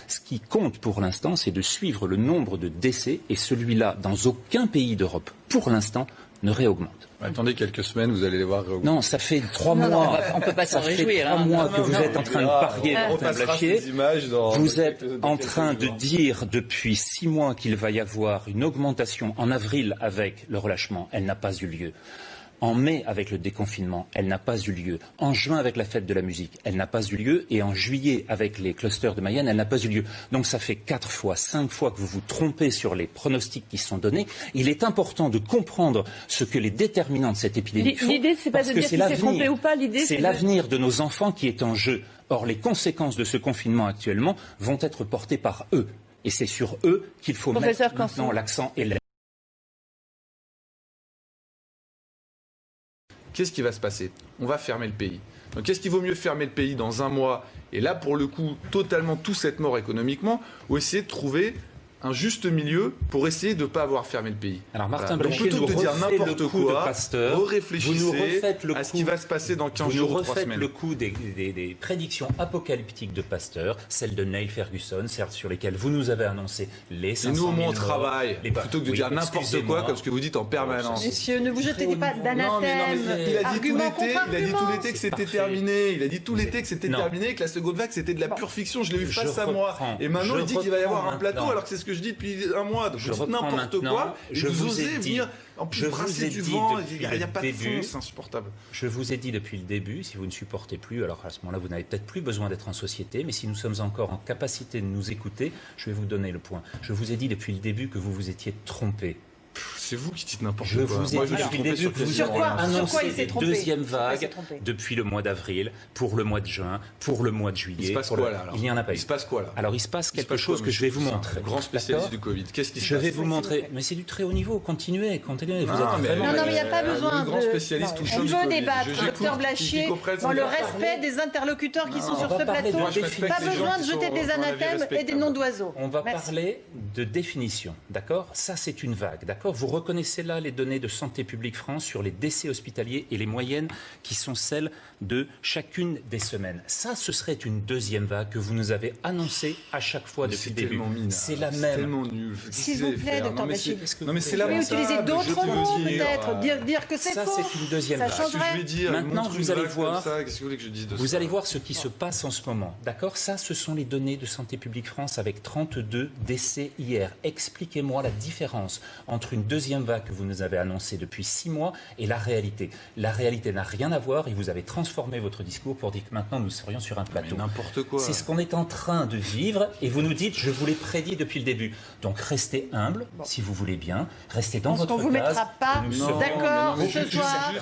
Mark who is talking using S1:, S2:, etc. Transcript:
S1: Ce qui compte pour l'instant, c'est de suivre le nombre de décès, et celui-là, dans aucun pays d'Europe, pour l'instant, ne réaugmente.
S2: Attendez quelques semaines, vous allez les voir réaugmenter.
S1: Non, ça fait 3 mois.
S3: On peut pas s'en réjouir.
S1: Ça fait 3 mois que vous êtes en train de parier Martin Blachier. Vous êtes en train de dire depuis 6 mois qu'il va y avoir une augmentation en avril avec le relâchement. Elle n'a pas eu lieu. En mai, avec le déconfinement, elle n'a pas eu lieu. En juin, avec la fête de la musique, elle n'a pas eu lieu. Et en juillet, avec les clusters de Mayenne, elle n'a pas eu lieu. Donc ça fait 4 fois, 5 fois que vous vous trompez sur les pronostics qui sont donnés. Il est important de comprendre ce que les déterminants de cette épidémie font.
S4: L'idée, c'est pas de dire si c'est trompé ou pas. L'idée,
S1: c'est l'avenir de nos enfants qui est en jeu. Or, les conséquences de ce confinement actuellement vont être portées par eux. Et c'est sur eux qu'il faut mettre maintenant l'accent et l'aide.
S2: Qu'est-ce qui va se passer? On va fermer le pays. Donc qu'est-ce qu'il vaut mieux fermer le pays dans un mois, et là pour le coup totalement tout être mort économiquement, ou essayer de trouver un juste milieu pour essayer de ne pas avoir fermé le pays?
S1: Alors Martin Blachier nous
S2: dire n'importe quoi,
S1: réfléchissez
S2: à ce qui va se passer dans 15 jours ou 3 semaines.
S1: Vous nous refaites le coup des prédictions apocalyptiques de Pasteur, celles de Neil Ferguson, certes sur lesquelles vous nous avez annoncé les 500 000 morts.
S2: Et nous, on travaille, plutôt que de dire n'importe quoi comme ce que vous dites en permanence.
S4: Messieurs, ne vous jetez pas d'anathème.
S2: Il a dit tout l'été que c'était terminé. Il a dit tout l'été que c'était terminé, que la seconde vague c'était de la pure fiction. Je l'ai eu face à moi. Et maintenant il dit qu'il va y avoir un plateau alors que c'est ce que je dis depuis un mois. Donc je dis n'importe quoi. Et vous osez venir en plus brasser du vent. Il n'y a pas de fond, c'est insupportable.
S1: Je vous ai dit depuis le début, si vous ne supportez plus, alors à ce moment-là, vous n'avez peut-être plus besoin d'être en société, mais si nous sommes encore en capacité de nous écouter, je vais vous donner le point. Je vous ai dit depuis le début que vous vous étiez trompé.
S2: C'est vous qui dites n'importe
S1: quoi.
S2: Je vous
S1: ai dit depuis le début que vous avez annoncé des deuxièmes vagues depuis le mois d'avril, pour le mois de juin, pour le mois de juillet. Il
S2: se passe quoi là?
S1: Il n'y en a pas eu.
S2: Il se passe quoi là?
S1: Alors il se passe quelque chose que je vais vous montrer.
S2: Grand spécialiste du Covid. Qu'est-ce qui se passe?
S1: Je vais vous montrer. Mais c'est du très haut niveau. Continuez.
S4: Non, mais il n'y a pas besoin de.
S2: Grand spécialiste tout
S4: On veut débattre, docteur Blachier, dans le respect des interlocuteurs qui sont sur ce plateau. Pas besoin de jeter des anathèmes et des noms d'oiseaux.
S1: On va parler de définition, d'accord? Ça, c'est une vague, d'accord? Vous reconnaissez là les données de Santé publique France sur les décès hospitaliers et les moyennes qui sont celles de chacune des semaines. Ça, ce serait une deuxième vague que vous nous avez annoncée à chaque fois depuis le début. C'est la même.
S2: C'est tellement nul.
S4: S'il vous plaît, docteur Blachier.
S2: Non, mais c'est la même.
S4: Utiliser d'autres mots, peut-être. Dire que c'est faux.
S1: Ça, c'est une deuxième vague. Maintenant, vous allez voir.
S2: Qu'est-ce que vous voulez que je dise de ça?
S1: Vous allez voir ce qui se passe en ce moment. D'accord? Ça, ce sont les données de Santé publique France avec 32 décès hier. Expliquez-moi la différence entre une deuxième vague que vous nous avez annoncée depuis 6 mois et la réalité. La réalité n'a rien à voir et vous avez transformé votre discours pour dire que maintenant nous serions sur un plateau.
S2: N'importe quoi.
S1: C'est ce qu'on est en train de vivre et vous nous dites je vous l'ai prédit depuis le début. Donc restez humble si vous voulez bien, restez dans votre case.
S4: On ne vous mettra pas d'accord ce soir.